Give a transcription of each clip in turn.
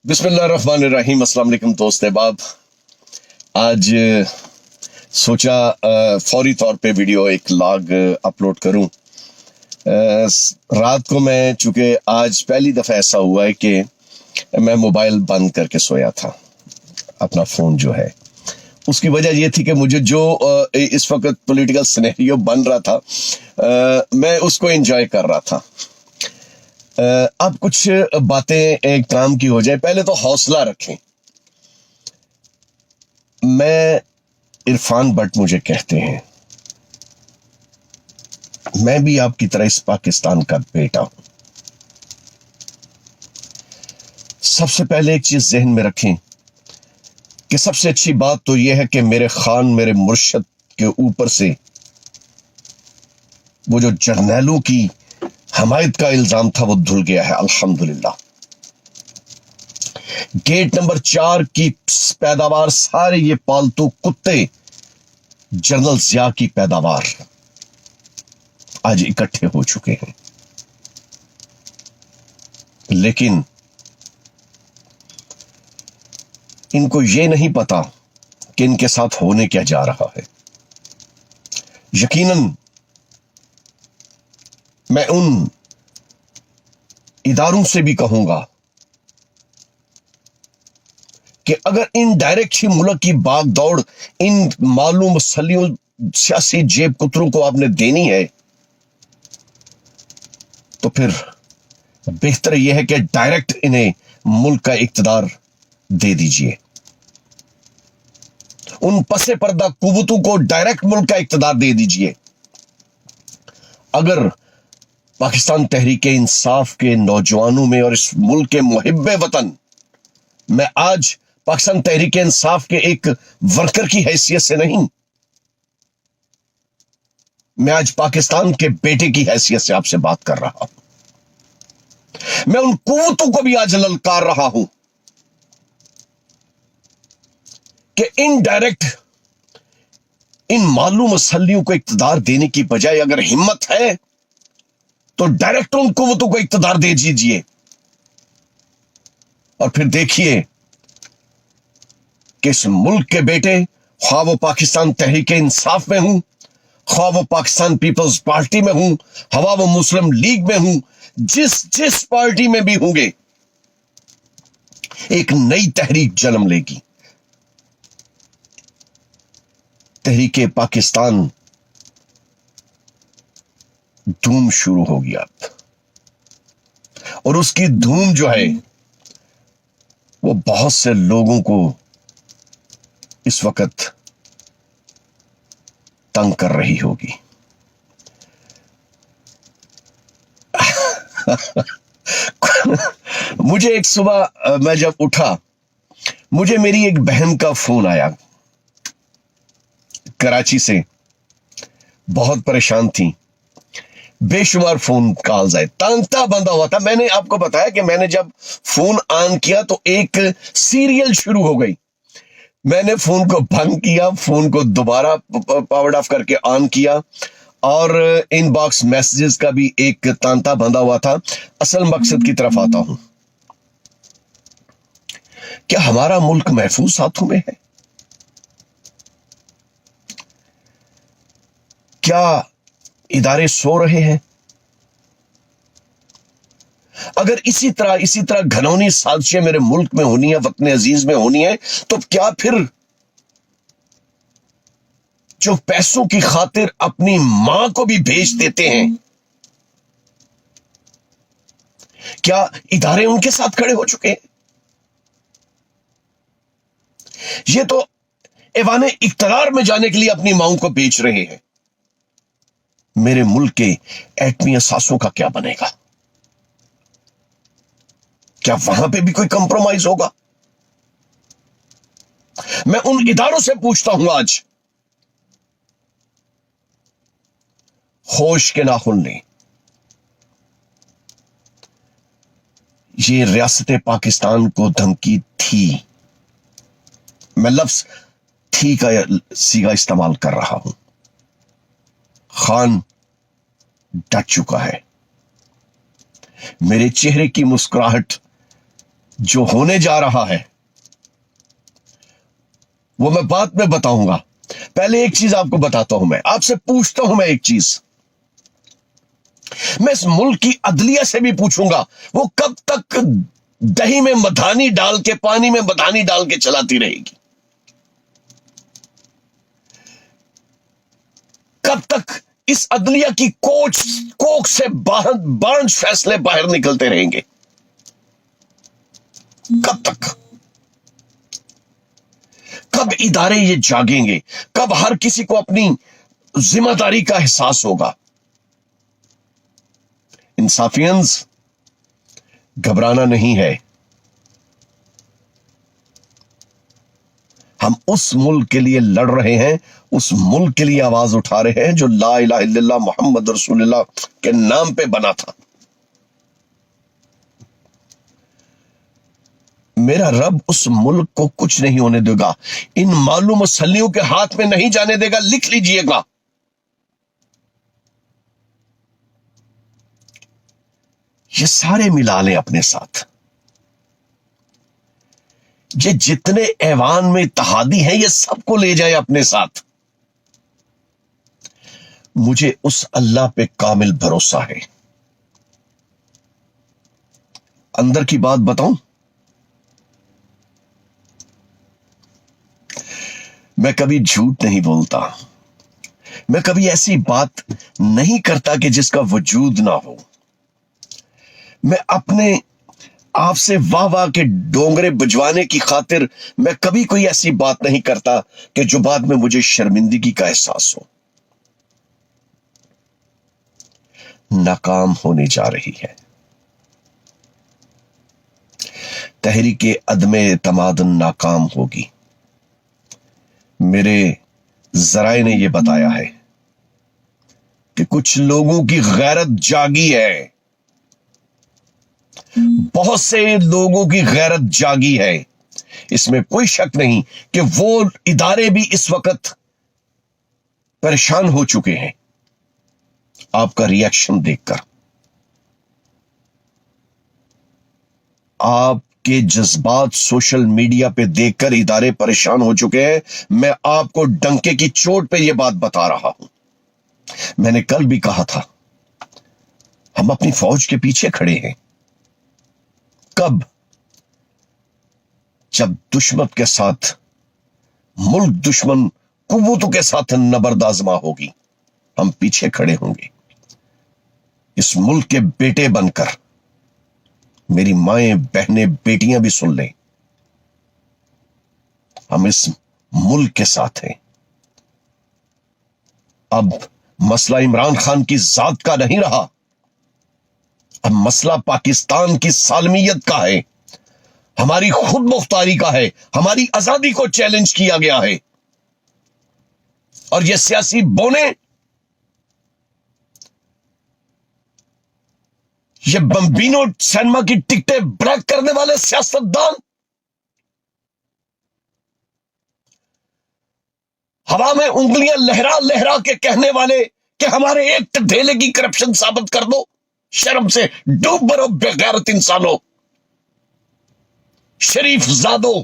बिस्मिल्लाहिर्रहमानिर्रहीम। अस्सलाम वालेकुम दोस्त अहबाब। आज सोचा फौरी तौर पे वीडियो एक लॉग अपलोड करूं। रात को मैं, चूंकि आज पहली दफ़ा ऐसा हुआ है कि मैं मोबाइल बंद करके सोया था, अपना फ़ोन जो है। उसकी वजह यह थी कि मुझे जो इस वक्त पॉलिटिकल सिनेरियो बन रहा था, मैं उसको एंजॉय कर रहा था। अब कुछ बातें काम की हो जाए। पहले तो हौसला रखें। मैं इरफान भट्ट मुझे कहते हैं, मैं भी आपकी तरह इस पाकिस्तान का बेटा हूं। सबसे पहले एक चीज जहन में रखें कि सबसे अच्छी बात तो यह है कि मेरे खान, मेरे मुर्शद के ऊपर से वो जो जर्नैलों की हमायत का इल्जाम था वो धुल गया है, अल्हम्दुलिल्लाह। गेट नंबर 4 की पैदावार, सारे ये पालतू कुत्ते जनरल जिया की पैदावार आज इकट्ठे हो चुके हैं। लेकिन इनको ये नहीं पता कि इनके साथ होने क्या जा रहा है। यकीनन मैं उन इदारों से भी कहूंगा कि अगर इनडायरेक्ट ही मुल्क की भाग दौड़ इन मालूम मसलियों सियासी जेब कुतरों को आपने देनी है, तो फिर बेहतर यह है कि डायरेक्ट इन्हें मुल्क का इक्तदार दे दीजिए। उन पसे पर्दा कुव्वतों को डायरेक्ट मुल्क का इक्तदार दे दीजिए। अगर पाकिस्तान तहरीके इंसाफ के नौजवानों में और इस मुल्क के मुहिब्बे वतन, मैं आज पाकिस्तान तहरीके इंसाफ के एक वर्कर की हैसियत से नहीं, मैं आज पाकिस्तान के बेटे की हैसियत से आपसे बात कर रहा हूं। मैं उन कुव्वतों को भी आज ललकार रहा हूं कि इनडायरेक्ट इन मालूम मसलियों को इक्तदार देने की बजाय अगर हिम्मत है तो डायरेक्ट उन कुव्वतों को इक्तदार दे दीजिए। और फिर देखिए कि इस मुल्क के बेटे, ख्वाह वो पाकिस्तान तहरीके इंसाफ में हूं, ख्वाह वो पाकिस्तान पीपल्स पार्टी में हूं, ख्वाह वो मुस्लिम लीग में हूं, जिस पार्टी में भी होंगे, एक नई तहरीक जन्म लेगी। तहरीके पाकिस्तान धूम शुरू होगी अब, और उसकी धूम जो है वो बहुत से लोगों को इस वक्त तंग कर रही होगी। मुझे एक सुबह मैं जब उठा, मुझे मेरी एक बहन का फोन आया कराची से। बहुत परेशान थी, बेशुमार फोन कॉल्स आए, तांता बंधा हुआ था। मैंने आपको बताया कि मैंने जब फोन ऑन किया तो एक सीरियल शुरू हो गई। मैंने फोन को बंद किया, फोन को दोबारा पावर ऑफ करके ऑन किया, और इनबॉक्स मैसेजेस का भी एक तांता बंधा हुआ था। असल मकसद की तरफ आता हूं। क्या हमारा मुल्क महफूज हाथों में है? क्या इदारे सो रहे हैं? अगर इसी तरह घनौनी साजिशें मेरे मुल्क में होनी है, वतन अजीज में होनी है, तो क्या फिर जो पैसों की खातिर अपनी मां को भी भेज देते हैं, क्या इदारे उनके साथ खड़े हो चुके हैं? ये तो ऐवाने इक्तदार में जाने के लिए अपनी मांओं को बेच रहे हैं। मेरे मुल्क के एटमी असासों का क्या बनेगा? क्या वहां पे भी कोई कंप्रोमाइज होगा? मैं उन इदारों से पूछता हूं आज, होश के नाखुन ने ये रियासत पाकिस्तान को धमकी थी, मैं लफ्ज थी का सीगा इस्तेमाल कर रहा हूं। खान डट चुका है। मेरे चेहरे की मुस्कुराहट जो होने जा रहा है वो मैं बाद में बताऊंगा। पहले एक चीज आपको बताता हूं, मैं आपसे पूछता हूं, मैं एक चीज मैं इस मुल्क की अदलिया से भी पूछूंगा, वो कब तक दही में मधानी डाल के, पानी में मधानी डाल के चलाती रहेगी? कब तक इस अदलिया की कोख से बांझ फैसले बाहर निकलते रहेंगे? कब तक? कब इदारे ये जागेंगे? कब हर किसी को अपनी जिम्मेदारी का एहसास होगा? इंसाफियंस, घबराना नहीं है। हम उस मुल्क के लिए लड़ रहे हैं, उस मुल्क के लिए आवाज उठा रहे हैं जो ला इलाहा इल्लल्लाह मोहम्मद रसूलुल्लाह के नाम पे बना था। मेरा रब उस मुल्क को कुछ नहीं होने देगा, इन मालूम मसलियों के हाथ में नहीं जाने देगा। लिख लीजिएगा, ये सारे मिला लें अपने साथ। ये जितने ऐवान में इत्तेहादी हैं, ये सबको ले जाए अपने साथ। मुझे उस अल्लाह पे कामिल भरोसा है। अंदर की बात बताऊं, मैं कभी झूठ नहीं बोलता, मैं कभी ऐसी बात नहीं करता कि जिसका वजूद ना हो। मैं अपने आप से वाह वाह के डोंगरे बुझवाने की खातिर मैं कभी कोई ऐसी बात नहीं करता कि जो बाद में मुझे शर्मिंदगी का एहसास हो। नाकाम होने जा रही है तहरीके अदमे एतमाद, नाकाम होगी। मेरे जराए ने यह बताया है कि कुछ लोगों की गैरत जागी है, बहुत से लोगों की गैरत जागी है। इसमें कोई शक नहीं कि वो इदारे भी इस वक्त परेशान हो चुके हैं आपका रिएक्शन देखकर। आपके जज्बात सोशल मीडिया पे देखकर इदारे परेशान हो चुके हैं। मैं आपको डंके की चोट पे यह बात बता रहा हूं। मैंने कल भी कहा था, हम अपनी फौज के पीछे खड़े हैं। कब? जब दुश्मन के साथ, मुल्क दुश्मन कुव्वतों के साथ नबर्दाजमा होगी, हम पीछे खड़े होंगे। इस मुल्क के बेटे बनकर मेरी माएं, बहनें, बेटियां भी सुन लें, हम इस मुल्क के साथ हैं। अब मसला इमरान खान की जात का नहीं रहा, अब मसला पाकिस्तान की सालमियत का है, हमारी खुद मुख्तारी का है, हमारी आजादी को चैलेंज किया गया है। और ये सियासी बोने, ये बम्बिनो सिनेमा की टिकटें ब्रेक करने वाले सियासतदान, हवा में उंगलियां लहरा लहरा के कहने वाले कि हमारे एक ढेले की करप्शन साबित कर दो। शर्म से डूब मरो बेगैरत इंसानों, शरीफ जादो।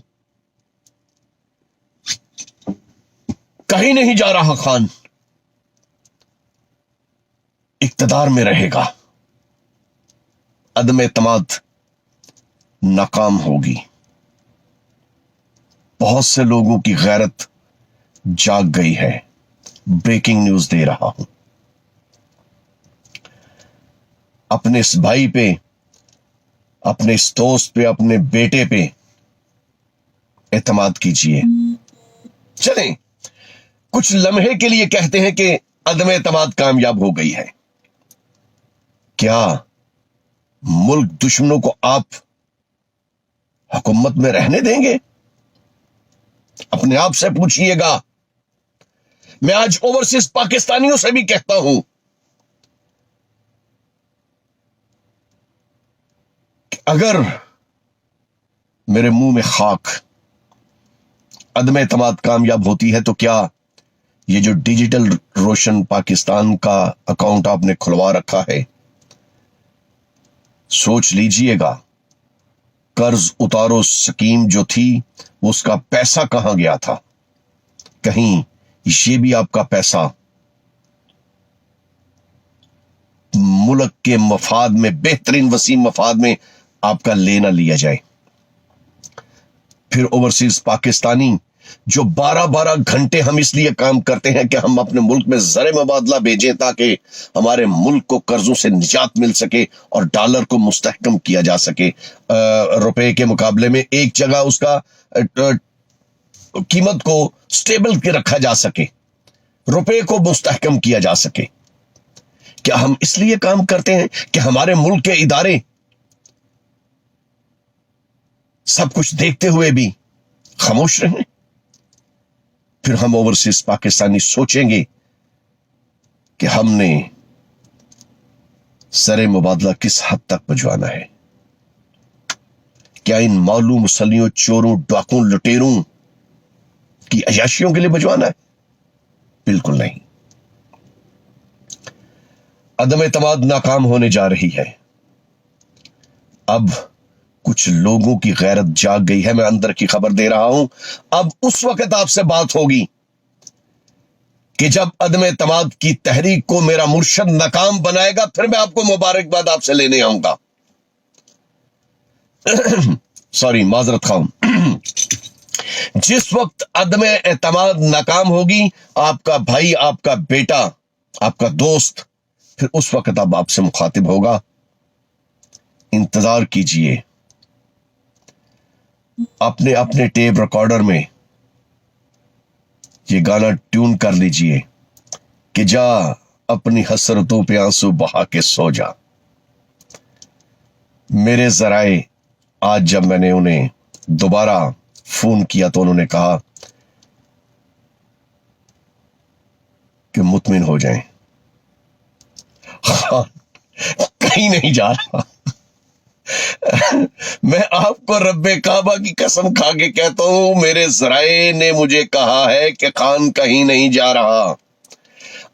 कहीं नहीं जा रहा खान, इक्तदार में रहेगा। अदम एतमाद नाकाम होगी। बहुत से लोगों की गैरत जाग गई है। ब्रेकिंग न्यूज दे रहा हूं। अपने इस भाई पे, अपने इस दोस्त पे, अपने बेटे पे एतमाद कीजिए। चलें, कुछ लम्हे के लिए कहते हैं कि अदम एतमाद कामयाब हो गई है। क्या मुल्क दुश्मनों को आप हुकूमत में रहने देंगे? अपने आप से पूछिएगा। मैं आज ओवरसीज पाकिस्तानियों से भी कहता हूं कि अगर मेरे मुंह में खाक, अदम एतमाद कामयाब होती है, तो क्या ये जो डिजिटल रोशन पाकिस्तान का अकाउंट आपने खुलवा रखा है, सोच लीजिएगा कर्ज उतारो स्कीम जो थी उसका पैसा कहां गया था? कहीं ये भी आपका पैसा मुल्क के मफाद में, बेहतरीन वसीम मफाद में आपका लेना लिया जाए। फिर ओवरसीज पाकिस्तानी जो 12-12 घंटे हम इसलिए काम करते हैं कि हम अपने मुल्क में ज़र मुबादला भेजें ताकि हमारे मुल्क को कर्जों से निजात मिल सके और डॉलर को मुस्तहकम किया जा सके, रुपए के मुकाबले में एक जगह उसका कीमत को स्टेबल के रखा जा सके, रुपए को मुस्तहकम किया जा सके। क्या हम इसलिए काम करते हैं कि हमारे मुल्क के इदारे सब कुछ देखते हुए भी खामोश रहें? फिर हम ओवरसीज पाकिस्तानी सोचेंगे कि हमने सरे मुबादला किस हद तक भिजवाना है। क्या इन मालूम मुसलियों, चोरों, डाकुओं, लुटेरों की अयाशियों के लिए भिजवाना है? बिल्कुल नहीं। अदम एतमाद नाकाम होने जा रही है। अब कुछ लोगों की गैरत जाग गई है। मैं अंदर की खबर दे रहा हूं। अब उस वक्त आपसे बात होगी कि जब अदम एतमाद की तहरीक को मेरा मुर्शद नाकाम बनाएगा, फिर मैं आपको मुबारकबाद आपसे लेने आऊंगा। सॉरी, माजरत खाऊं। जिस वक्त अदम एतमाद नाकाम होगी, आपका भाई, आपका बेटा, आपका दोस्त, फिर उस वक्त अब आपसे मुखातिब होगा। इंतजार कीजिए। अपने अपने टेप रिकॉर्डर में ये गाना ट्यून कर लीजिए कि जा अपनी हसरतों पे आंसू बहा के सो जा। मेरे जराए आज जब मैंने उन्हें दोबारा फोन किया तो उन्होंने कहा कि मुतमिन हो जाएं, कहीं नहीं जा रहा। मैं आपको रब्बे काबा की कसम खा के कहता हूं, मेरे जराए ने मुझे कहा है कि खान कहीं नहीं जा रहा।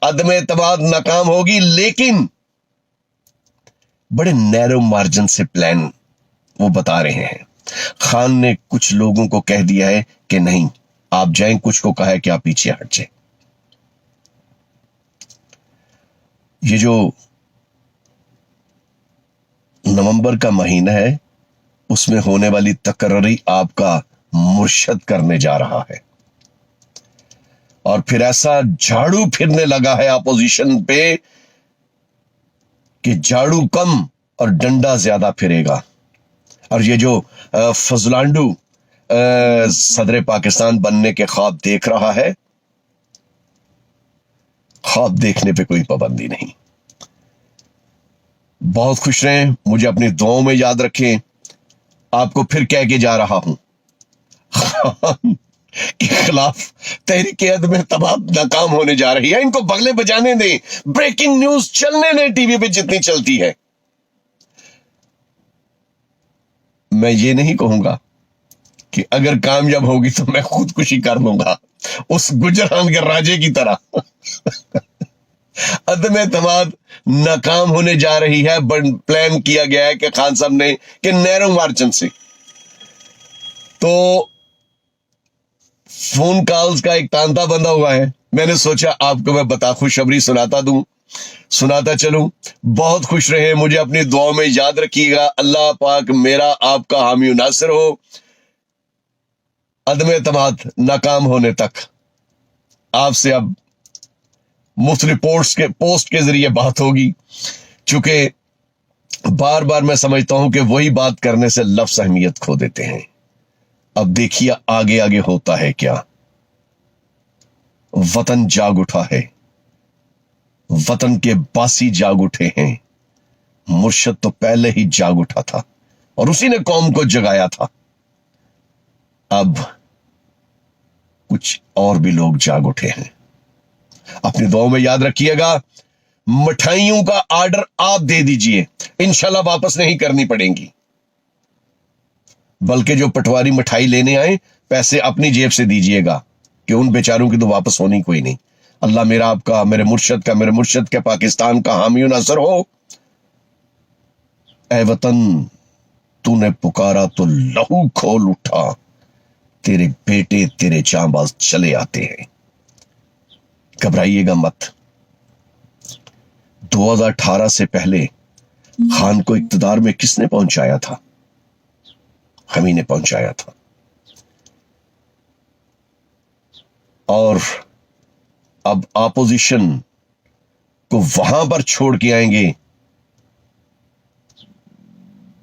अदम एतमाद नाकाम होगी, लेकिन बड़े नैरो मार्जिन से प्लान वो बता रहे हैं। खान ने कुछ लोगों को कह दिया है कि नहीं आप जाएं, कुछ को कहा है कि आप पीछे हट जाएं। ये जो नवंबर का महीना है उसमें होने वाली तकर्री आपका मुर्शद करने जा रहा है। और फिर ऐसा झाड़ू फिरने लगा है अपोजिशन पे कि झाड़ू कम और डंडा ज्यादा फिरेगा। और ये जो फजलांडू सदर पाकिस्तान बनने के ख्वाब देख रहा है, ख्वाब देखने पे कोई पाबंदी नहीं। बहुत खुश रहें, मुझे अपनी दुआओं में याद रखें। आपको फिर कह के जा रहा हूं, खान के खिलाफ तहरीक अदम एतमाद नाकाम होने जा रही है। इनको बगले बजाने दें, ब्रेकिंग न्यूज चलने दें टीवी पे जितनी चलती है। मैं ये नहीं कहूंगा कि अगर कामयाब होगी तो मैं खुदकुशी कर लूंगा उस गुजरान के राजे की तरह। अदम एतमाद नाकाम होने जा रही है। प्लान किया गया है कि खान साहब ने कि नैरो मार्जिन से तो फोन कॉल्स का एक तांता बंधा हुआ है। मैंने सोचा आपको मैं खुशखबरी सुनाता चलूं। बहुत खुश रहे, मुझे अपनी दुआओं में याद रखिएगा। अल्लाह पाक मेरा आपका हामी नासिर हो। अदम एतमाद नाकाम होने तक आपसे अब मुख्तलिफ पोस्ट के जरिए बात होगी, चूंकि बार बार मैं समझता हूं कि वही बात करने से लफ्ज अहमियत खो देते हैं। अब देखिए आगे आगे होता है क्या। वतन जाग उठा है, वतन के बासी जाग उठे हैं। मुर्शद तो पहले ही जाग उठा था और उसी ने कौम को जगाया था। अब कुछ और भी लोग जाग उठे हैं। अपनी दुआओं में याद रखिएगा। मिठाइयों का ऑर्डर आप दे दीजिए, इंशाल्लाह वापस नहीं करनी पड़ेंगी। बल्कि जो पटवारी मिठाई लेने आए पैसे अपनी जेब से दीजिएगा कि उन बेचारों की तो वापस होनी कोई नहीं। अल्लाह मेरा आपका, मेरे मुर्शद के पाकिस्तान का हामी नासर हो। ऐ वतन तूने पुकारा तो लहू खोल उठा, तेरे बेटे तेरे जांबाज चले आते हैं। घबराइएगा मत। 2018 से पहले खान को इक्तदार में किसने पहुंचाया था? हम ही ने पहुंचाया था। और अब ऑपोजिशन को वहां पर छोड़ के आएंगे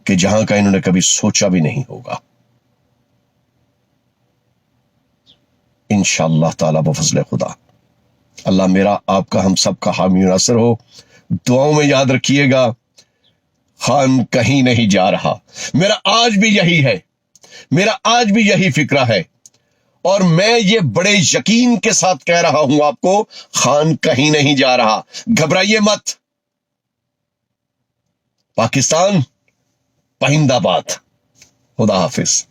कि जहां का इन्होंने कभी सोचा भी नहीं होगा। इंशाअल्लाह ताला बफज़ल खुदा। अल्लाह मेरा आपका हम सब का हामी नासिर हो। दुआओं में याद रखिएगा, खान कहीं नहीं जा रहा। मेरा आज भी यही है, मेरा आज भी यही फिक्रा है, और मैं ये बड़े यकीन के साथ कह रहा हूं आपको, खान कहीं नहीं जा रहा। घबराइए मत। पाकिस्तान पाइंदाबाद। खुदा हाफिज।